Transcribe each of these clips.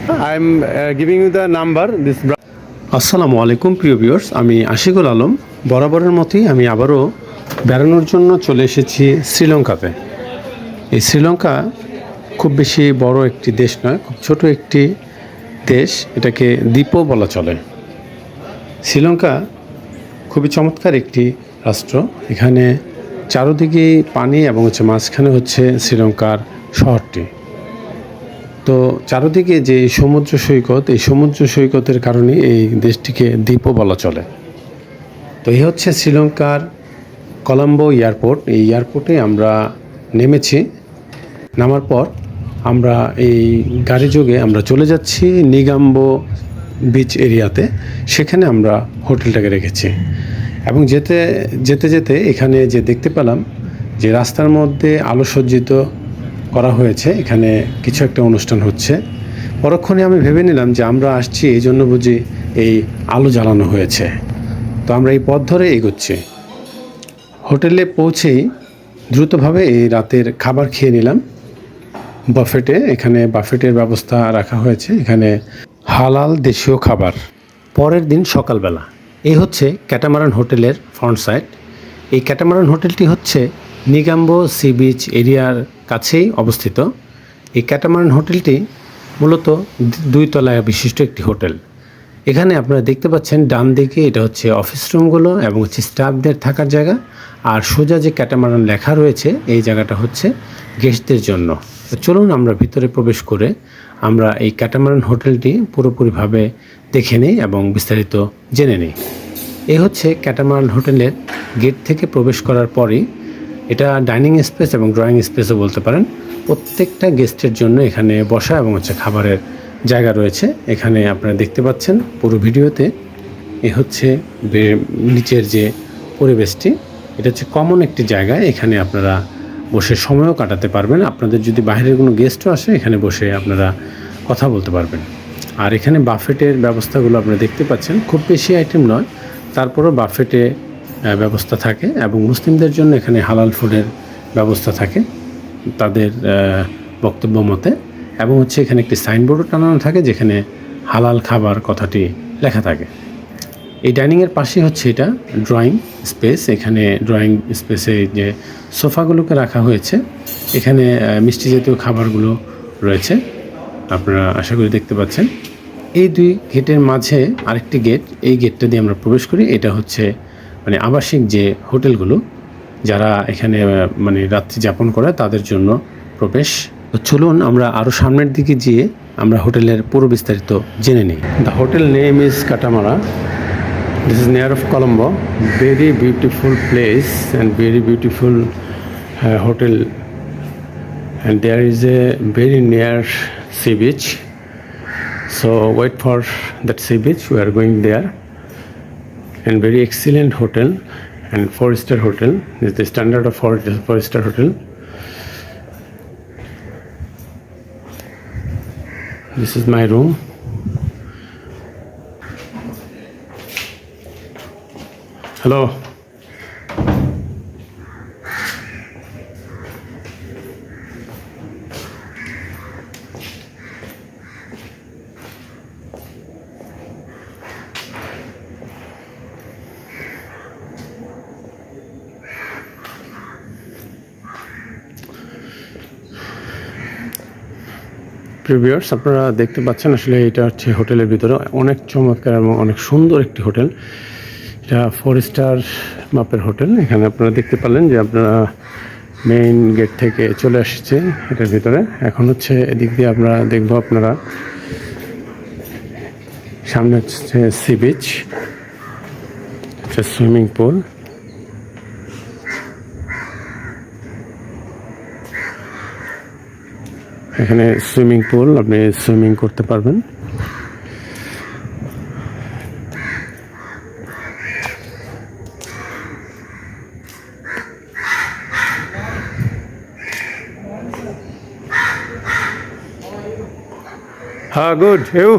I'm giving you the number. This. আসসালামু আলাইকুম প্রিয় ভিউয়ার্স, আমি আশিকুল আলম। বরাবরের মতোই আমি আবারও বেড়ানোর জন্য চলে এসেছি শ্রীলঙ্কাতে। এই শ্রীলঙ্কা খুব বেশি বড় একটি দেশ নয়, খুব ছোট একটি দেশ, এটাকে দ্বীপও বলা চলে। শ্রীলঙ্কা খুবই চমৎকার একটি রাষ্ট্র। এখানে চারদিকে পানি এবং মাঝখানে হচ্ছে শ্রীলঙ্কার শহরটি। তো চারদিকে যে সমুদ্র সৈকত, এই সমুদ্র সৈকতের কারণে এই দেশটিকে দ্বীপও বলা চলে। তো এই হচ্ছে শ্রীলঙ্কার কলম্বো এয়ারপোর্ট। এই এয়ারপোর্টে আমরা নেমেছি। নামার পর আমরা এই গাড়ি যোগে আমরা চলে যাচ্ছি নিগাম্বো বিচ এরিয়াতে। সেখানে আমরা হোটেলটাকে রেখেছি এবং যেতে যেতে যেতে এখানে যে দেখতে পেলাম যে রাস্তার মধ্যে আলোসজ্জিত করা হয়েছে, এখানে কিছু একটা অনুষ্ঠান হচ্ছে। পরক্ষণে আমি ভেবে নিলাম যে আমরা আসছি এই জন্য বুঝি এই আলো জ্বালানো হয়েছে। তো আমরা এই পথ ধরে এগোচ্ছি। হোটেলে পৌঁছেই দ্রুতভাবে এই রাতের খাবার খেয়ে নিলাম বাফেটে। এখানে বাফেটের ব্যবস্থা রাখা হয়েছে, এখানে হালাল দেশীয় খাবার। পরের দিন সকালবেলা এই হচ্ছে ক্যাটামারান হোটেলের ফ্রন্ট সাইড। এই ক্যাটামারান হোটেলটি হচ্ছে নিগাম্বো সি বিচ এরিয়ার কাছেই অবস্থিত। এই ক্যাটামারান হোটেলটি মূলত 2 তলায় বিশিষ্ট একটি হোটেল। এখানে আপনারা দেখতে পাচ্ছেন ডান দিকে এটা হচ্ছে অফিস রুমগুলো এবং স্টাফদের থাকার জায়গা, আর সোজা যে ক্যাটামারান লেখা রয়েছে এই জায়গাটা হচ্ছে গেস্টদের জন্য। তো চলুন আমরা ভিতরে প্রবেশ করে আমরা এই ক্যাটামারান হোটেলটি পুরোপুরিভাবে দেখে নিই এবং বিস্তারিত জেনে নিই। এই হচ্ছে ক্যাটামারান হোটেলের গেট থেকে প্রবেশ করার পরই এটা ডাইনিং স্পেস এবং ড্রয়িং স্পেসও বলতে পারেন। প্রত্যেকটা গেস্টের জন্য এখানে বসা এবং খাবারের জায়গা রয়েছে। এখানে আপনারা দেখতে পাচ্ছেন পুরো ভিডিওতে। এ হচ্ছে নিচের যে পরিবেশটি, এটা হচ্ছে কমন একটি জায়গা। এখানে আপনারা বসে সময়ও কাটাতে পারবেন। আপনাদের যদি বাইরের কোনো গেস্টও আসে এখানে বসে আপনারা কথা বলতে পারবেন। আর এখানে বাফেটের ব্যবস্থাগুলো আপনারা দেখতে পাচ্ছেন, খুব বেশি আইটেম নয়, তারপরও বাফেটে ব্যবস্থা থাকে এবং মুসলিমদের জন্য এখানে হালাল ফুডের ব্যবস্থা থাকে তাদের বক্তব্য মতে। এবং এখানে একটি সাইনবোর্ডও টানানো থাকে যেখানে হালাল খাবার কথাটি লেখা থাকে। এই ডাইনিংয়ের পাশে হচ্ছে এটা ড্রয়িং স্পেস। এখানে ড্রয়িং স্পেসে যে সোফাগুলোকে রাখা হয়েছে, এখানে মিষ্টি জাতীয় খাবারগুলো রয়েছে, আপনারা আশা করি দেখতে পাচ্ছেন। এই 2 গেটের মাঝে আরেকটি গেট, এই গেটটা দিয়ে আমরা প্রবেশ করি। এটা হচ্ছে আবাসিক যে হোটেলগুলো, যারা এখানে রাত্রি যাপন করে তাদের জন্য প্রবেশ। তো চলুন আমরা আরও সামনের দিকে গিয়ে আমরা হোটেলের পুরো বিস্তারিত জেনে নিই। The hotel name is Katamara. This is near of Colombo. Very beautiful place and very beautiful hotel, and there is a very near sea beach. So wait for that sea beach. We are going there. And very excellent hotel and 4-star hotel. This is the standard of 4-star hotel. This is my room. Hello. Previewers, আপনারা দেখতে পাচ্ছেন আসলে এটা হচ্ছে হোটেলের ভিতরে অনেক চমৎকার এবং অনেক সুন্দর একটি হোটেল। এটা 4-স্টার মাপের হোটেল। এখানে আপনারা দেখতে পারলেন যে আপনারা মেইন গেট থেকে চলে আসছে এটার ভিতরে। এখন এদিক দিয়ে আমরা দেখব, আপনারা সামনে হচ্ছে সি বিচ, সুইমিং পুল। এখানে সুইমিং পুল, আপনি সুইমিং করতে পারবেন। হ্যাঁ, good. You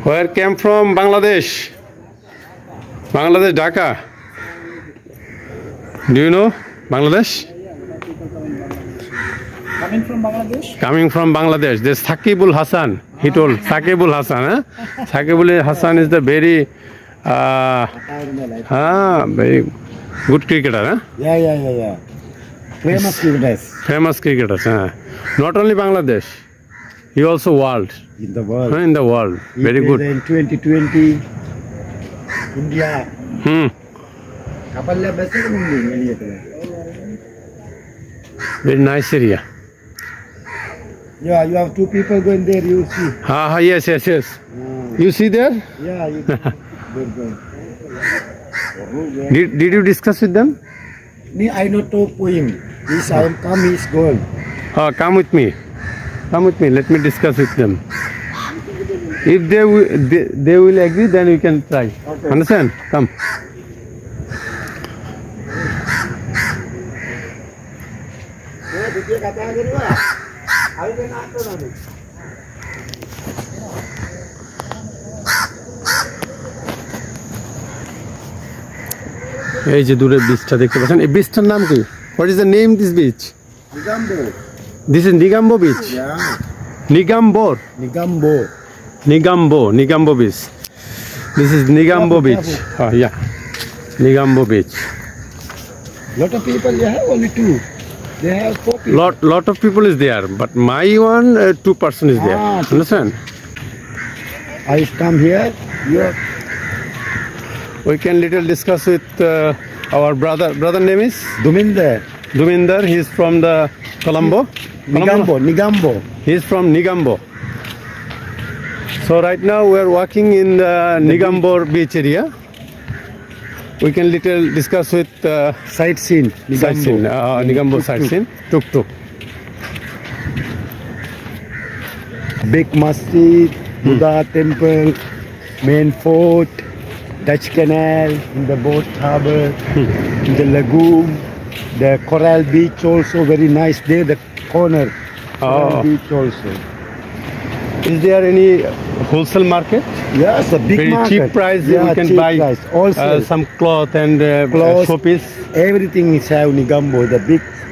Where came from? Bangladesh. Bangladesh, Dhaka. Do you know Bangladesh? Coming from Bangladesh? Coming from Bangladesh. There's Sakibul Hasan. He told Sakibul Hasan. Huh? Sakibul Hasan is the very very good cricketer. Huh? Yeah. Famous cricketers Famous cricketer. Huh? Not only Bangladesh, he also world. in the world. In the world. Very good. In 2020, India. Kapalya best Very nice area. Yeah, you have two people going there, you see. Yes. You see there? Yeah, you good going. Did you discuss with them? I not talk to him. He's I am come, he's going. Come with me. Let me discuss with them. If they will agree, then we can try. Okay. Understand? Come. এই যে দূরে বীজটা দেখতে পাচ্ছেন, এই বীজটার নাম কি? What is the name this বীজ? Nigambo. দিস ইজ নিগাম্বো বীজ। Yeah. নিগাম্বো বীজ। দিস ইজ নিগাম্বো বীজ। নিগাম্বো বীজ। Lot of people, they have only two. They have four people. Lot of people is there, but my one 2% is there. Ah, Understand? I come here, you are We can little discuss with our brother. Brother name is Duminder. Duminder. He is from the Colombo. Nigambo. He is from Nigambo. So right now we are walking in the Nigambo beach area. We can little discuss with Sightseeing. sightseeing, Nigambo sightseeing. Tuk. Big masjid, Buddha temple, main fort, Dutch canal, the boat harbor, the lagoon, the coral beach also very nice there, the corner coral Oh. beach also. Is there any wholesale market? Yes, a big Very market. cheap price. Yeah, We can cheap buy price. Also, some cloth and Cloth. showpiece. everything is have Nigambo, the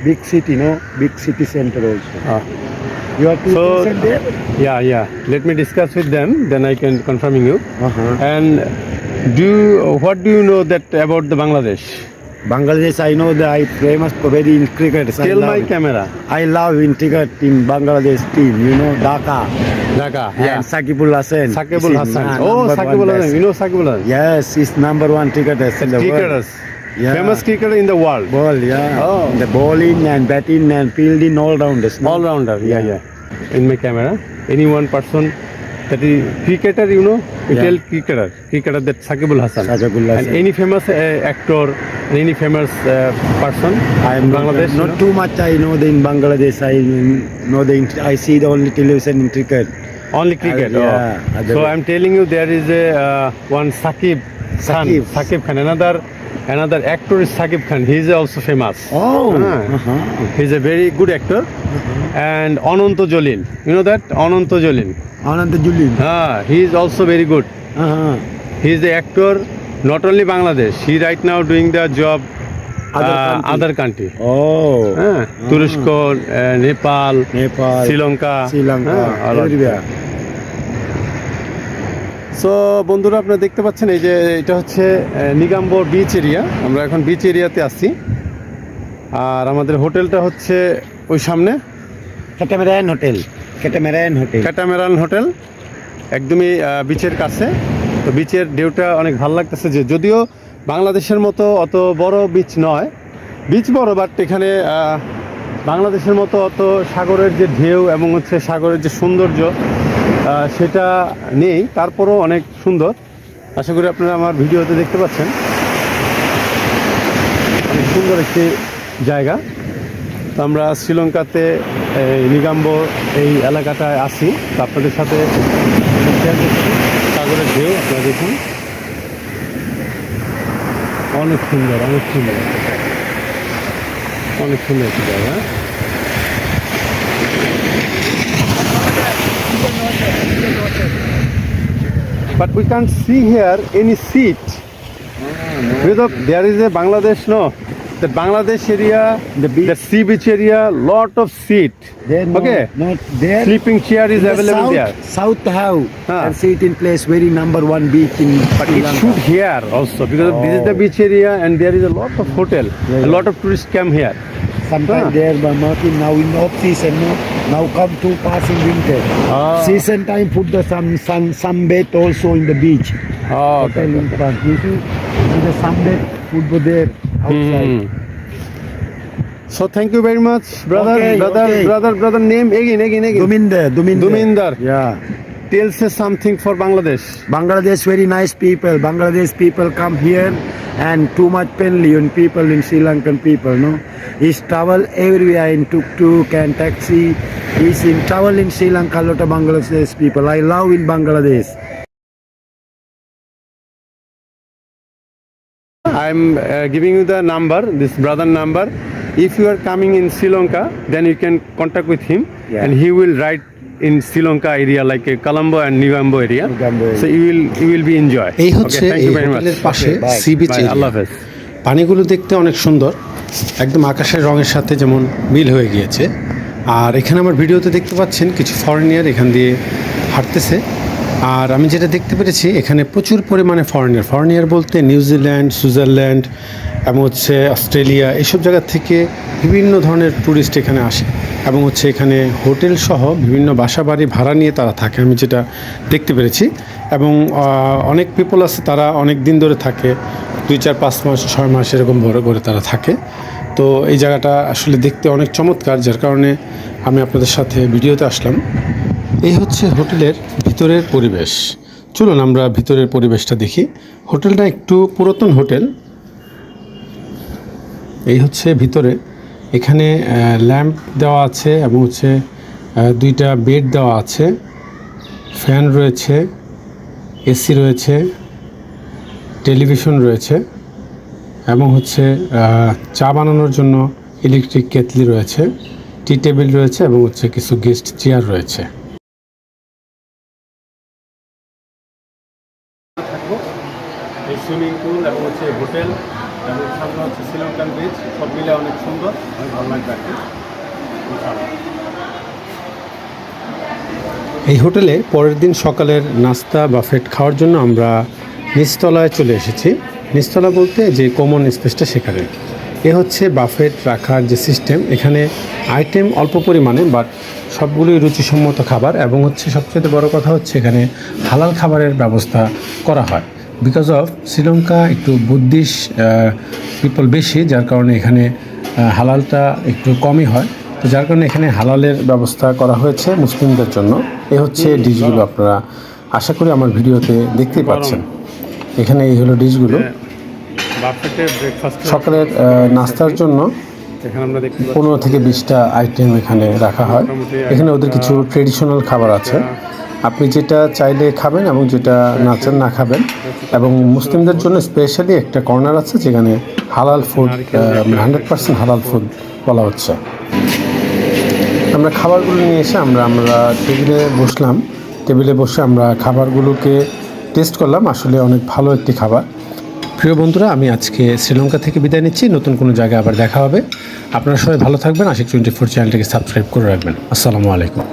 big city, no? Big city center also. You are two So- person there? Yeah. Let me discuss with them. Then I can confirming you. Uh-huh. And what do you know that about the Bangladesh? Bangladesh, I know that I famous for very in cricket. I Tell love my it. camera. I love in cricket in Bangladesh team, you know, Dhaka. Dhaka. And Yeah. Sakibul Hasan. Sakibul He's Hasan. number Sakibul one Hasan. best. You know Sakibul Hasan? Yes, he's number one cricketer in the world. Cricketers. Yeah. Famous cricketer in the world. Ball, yeah. Oh. The bowling and batting and fielding all rounders. no? All rounder. Yeah. In my camera. Any one person that is cricketer, you know? You Yeah. tell cricketer that Sakibul Hasan. Sakibul And Hasan. any famous actor, any famous person I am in Bangladesh? not you know? too much I know in Bangladesh. I know I see the only television in cricket. Only cricket. Yeah, Oh. other So way. I'm telling you, there is a one Sakib Khan. Sakib. Sakib Khan. Another actor is Sakib Khan. He is also famous. Oh. Ah. Uh-huh. He's a very good actor. And Ananto Jalil. You know that? Ananto Jalil. Anand Julin. He is also very good. Uh-huh. He is the actor, not only Bangladesh. He right now doing the job other country. Oh. Turushko, Nepal, Nepal, Sri Lanka. Sri Lanka, all of everywhere. So বন্ধুরা, আপনারা দেখতে পাচ্ছেন এই যে এটা হচ্ছে নিগাম্বো beach area. আমরা এখন বিচ এরিয়াতে আসছি, আর আমাদের হোটেলটা হচ্ছে ওই সামনে Catamaran Hotel. ক্যাটামেরান হোটেল, একদমই বিচের কাছে। তো বিচের ঢেউটা অনেক ভালো লাগতেছে, যে যদিও বাংলাদেশের মতো অত বড় বিচ নয়, বিচ বড়, বাট এখানে বাংলাদেশের মতো অত সাগরের যে ঢেউ এবং হচ্ছে সাগরের যে সৌন্দর্য সেটা নেই, তারপরও অনেক সুন্দর। আশা করি আপনারা আমার ভিডিওতে দেখতে পাচ্ছেন, অনেক সুন্দর একটি জায়গা। তো আমরা শ্রীলঙ্কাতে এই নিগাম্বো এই এলাকাটায় আছি, তো আপনাদের সাথে শেয়ার করছি সাগরের ঢেউ। আপনারা দেখুন, অনেক সুন্দর একটি জায়গা। But we can't see here any seat. There is a Bangladesh, no? the Bangladesh area, The beach. the sea beach area, lot of seat. There, no, Okay. not there. Sleeping chair is In the available south, there. South have Ah. and sit in place very number one beach in But Sri it Lanka. should here also because this is the Oh. beach area and there is a lot of hotel. Yeah, A lot of tourists come here. Sometimes Ah. there, but not in now in off season. No, now come to pass in winter. Ah. Season time, put the sunbathe also in the beach. Oh, Hotel in front. You see, the sunbathe put go there outside. Hmm. So thank you very much, brother. Okay, okay. Brother. Name again. Duminder. Duminder. Yeah. Tell us something for Bangladesh. Bangladesh very nice people. Bangladesh people come here and too much friendly on people in Sri Lankan people. No, he's travel everywhere in tuk-tuk and taxi. He's in travel in Sri Lanka. Lot of Bangladesh people. I love in Bangladesh. I'm giving you the number, this brother number. If you are coming in Sri Lanka, then you can contact with him, Yeah. and he will write in Sri Lanka area like Colombo and Nivambo area. Nivambo area. So you will be enjoy. এই হচ্ছে thank এই you very much. হোটেলের পাশে Okay, bye. Sea beach Bye, আল্লাহ হাফেজ। পানিগুলো দেখতে অনেক সুন্দর, একদম আকাশের রঙের সাথে যেমন মিল হয়ে গিয়েছে। আর এখানে আমার ভিডিওতে দেখতে পাচ্ছেন কিছু ফরেনিয়ার এখান দিয়ে হাঁটতেছে। আর আমি যেটা দেখতে পেরেছি এখানে প্রচুর পরিমাণে ফরেনিয়ার বলতে নিউজিল্যান্ড, সুইজারল্যান্ড এবং হচ্ছে অস্ট্রেলিয়া এইসব জায়গা থেকে বিভিন্ন ধরনের ট্যুরিস্ট এখানে আসে এবং হচ্ছে এখানে হোটেল সহ বিভিন্ন বাসা বাড়ি ভাড়া নিয়ে তারা থাকে, আমি যেটা দেখতে পেরেছি। এবং অনেক পিপল আছে তারা অনেক দিন ধরে থাকে, 2, 4, 5 মাস 6 মাস এরকম বড় করে তারা থাকে। তো এই জায়গাটা আসলে দেখতে অনেক চমৎকার, যার কারণে আমি আপনাদের সাথে ভিডিওতে আসলাম। এই হচ্ছে হোটেলের ভিতরের পরিবেশ। চলুন আমরা ভিতরের পরিবেশটা দেখি। হোটেলটা একটু পুরাতন হোটেল। এই হচ্ছে ভিতরে, এখানে ল্যাম্প দেওয়া আছে এবং হচ্ছে 2টা বেড দেওয়া আছে, ফ্যান রয়েছে, এসি রয়েছে, টেলিভিশন রয়েছে এবং হচ্ছে চা বানানোর জন্য ইলেকট্রিক কেটলি রয়েছে, টি টেবিল রয়েছে এবং হচ্ছে কিছু গেস্ট চেয়ার রয়েছে। এই সুইমিং পুল এবং হচ্ছে হোটেল এবং সামনে হচ্ছে শ্রীলঙ্কান বিচ, সব মিলে অনেক সুন্দর, অনেক ভালো লাগবে আর কি। এই হোটেলে পরের দিন সকালের নাস্তা বাফেট খাওয়ার জন্য আমরা নিচতলায় চলে এসেছি। নিচতলা বলতে যে কমন স্পেসটা সেখানে। এ হচ্ছে বাফেট রাখার যে সিস্টেম, এখানে আইটেম অল্প পরিমাণে বাট সবগুলোই রুচিসম্মত খাবার এবং হচ্ছে সবচেয়ে বড় কথা হচ্ছে এখানে হালাল খাবারের ব্যবস্থা করা হয়। বিকজ অফ শ্রীলঙ্কা একটু বুদ্ধিস্ট পিপল বেশি, যার কারণে এখানে হালালটা একটু কমই হয়। তো যার কারণে এখানে হালালের ব্যবস্থা করা হয়েছে মুসলিমদের জন্য। এ হচ্ছে ডিশগুলো, আপনারা আশা করি আমার ভিডিওতে দেখতেই পাচ্ছেন। এখানে এই হলো ডিশগুলো। বাফেটে ব্রেকফাস্ট সকালের নাস্তার জন্য এখানে আমরা দেখতে 15 থেকে 20টা আইটেম এখানে রাখা হয়। এখানে ওদের কিছু ট্রেডিশনাল খাবার আছে, আপনি যেটা চাইলে খাবেন এবং যেটা না চান না খাবেন। এবং মুসলিমদের জন্য স্পেশালি একটা কর্নার আছে যেখানে হালাল ফুড, 100% হালাল ফুড বলা হচ্ছে। আমরা খাবারগুলো নিয়ে এসে আমরা টেবিলে বসে আমরা খাবারগুলোকে টেস্ট করলাম। আসলে অনেক ভালো একটি খাবার। প্রিয় বন্ধুরা, আমি আজকে শ্রীলঙ্কা থেকে বিদায় নিচ্ছি। নতুন কোনো জায়গায় আবার দেখা হবে। আপনারা সবাই ভালো থাকবেন। আশিক 24 চ্যানেলটিকে সাবস্ক্রাইব করে রাখবেন। আসসালামু আলাইকুম।